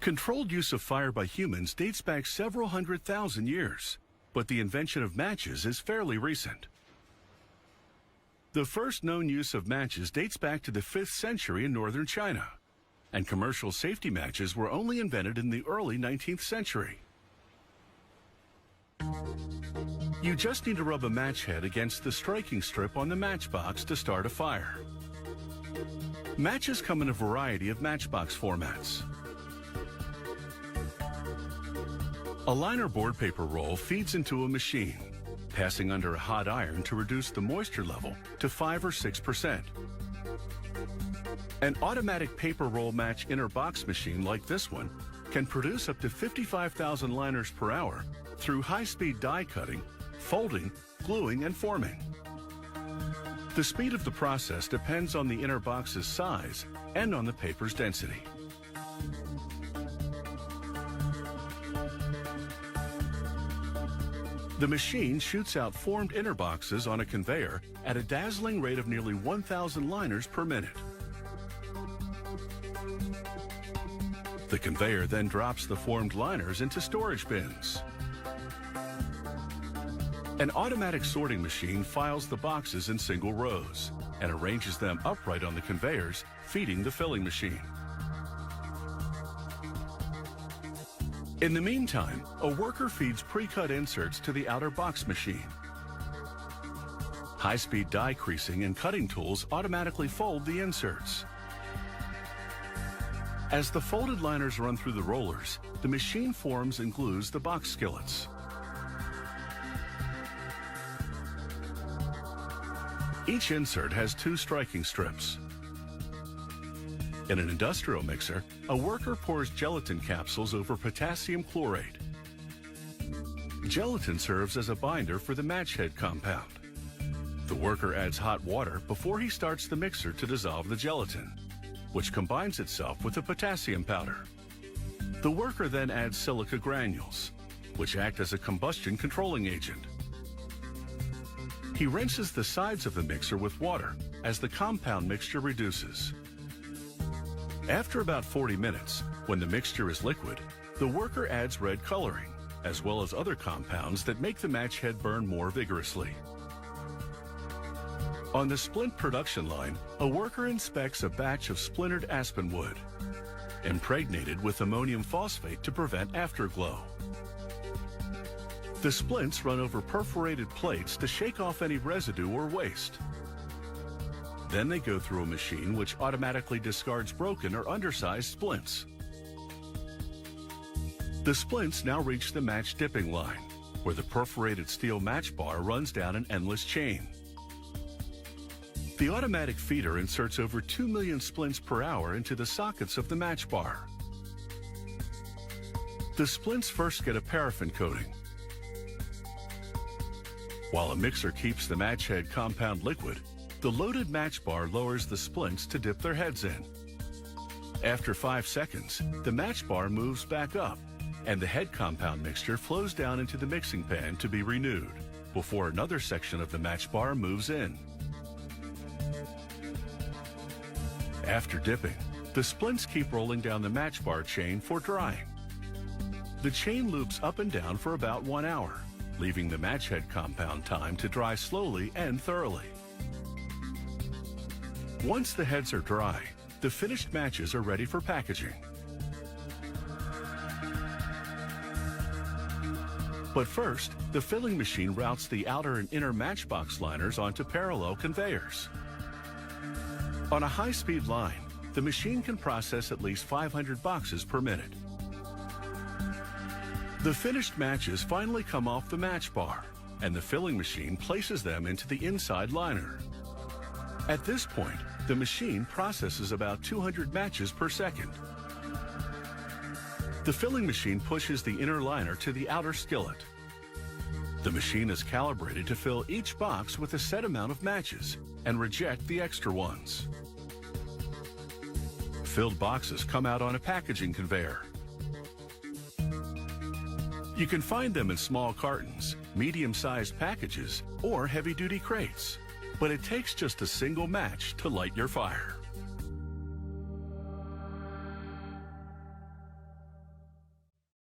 Controlled use of fire by humans dates back several 100,000 years, but the invention of matches is fairly recent. The first known use of matches dates back to the 5th century in northern China, and commercial safety matches were only invented in the early 19th century. You just need to rub a match head against the striking strip on the matchbox to start a fire. Matches come in a variety of matchbox formats. A liner board paper roll feeds into a machine, passing under a hot iron to reduce the moisture level to 5 or 6%. An automatic paper roll match inner box machine like this one can produce up to 55,000 liners per hour through high-speed die cutting, folding, gluing, and forming. The speed of the process depends on the inner box's size and on the paper's density. The machine shoots out formed inner boxes on a conveyor at a dazzling rate of nearly 1,000 liners per minute. The conveyor then drops the formed liners into storage bins. An automatic sorting machine files the boxes in single rows and arranges them upright on the conveyors, feeding the filling machine. In the meantime, a worker feeds pre-cut inserts to the outer box machine. High-speed die creasing and cutting tools automatically fold the inserts. As the folded liners run through the rollers, the machine forms and glues the box skillets. Each insert has 2 striking strips. In an industrial mixer, a worker pours gelatin capsules over potassium chlorate. Gelatin serves as a binder for the match head compound. The worker adds hot water before he starts the mixer to dissolve the gelatin, which combines itself with the potassium powder. The worker then adds silica granules, which act as a combustion controlling agent. He rinses the sides of the mixer with water as the compound mixture reduces. After about 40 minutes, when the mixture is liquid, the worker adds red coloring, as well as other compounds that make the match head burn more vigorously. On the splint production line, a worker inspects a batch of splintered aspen wood, impregnated with ammonium phosphate to prevent afterglow. The splints run over perforated plates to shake off any residue or waste. Then they go through a machine which automatically discards broken or undersized splints. The splints now reach the match dipping line, where the perforated steel match bar runs down an endless chain. The automatic feeder inserts over 2 million splints per hour into the sockets of the match bar. The splints first get a paraffin coating. While a mixer keeps the match head compound liquid, the loaded match bar lowers the splints to dip their heads in. After 5 seconds, the match bar moves back up, and the head compound mixture flows down into the mixing pan to be renewed, before another section of the match bar moves in. After dipping, the splints keep rolling down the match bar chain for drying. The chain loops up and down for about 1 hour, leaving the match head compound time to dry slowly and thoroughly. Once the heads are dry, the finished matches are ready for packaging. But first, the filling machine routes the outer and inner matchbox liners onto parallel conveyors. On a high-speed line, the machine can process at least 500 boxes per minute. The finished matches finally come off the match bar, and the filling machine places them into the inside liner. At this point, the machine processes about 200 matches per second. The filling machine pushes the inner liner to the outer skillet. The machine is calibrated to fill each box with a set amount of matches and reject the extra ones. Filled boxes come out on a packaging conveyor. You can find them in small cartons, medium-sized packages, or heavy-duty crates. But it takes just a single match to light your fire.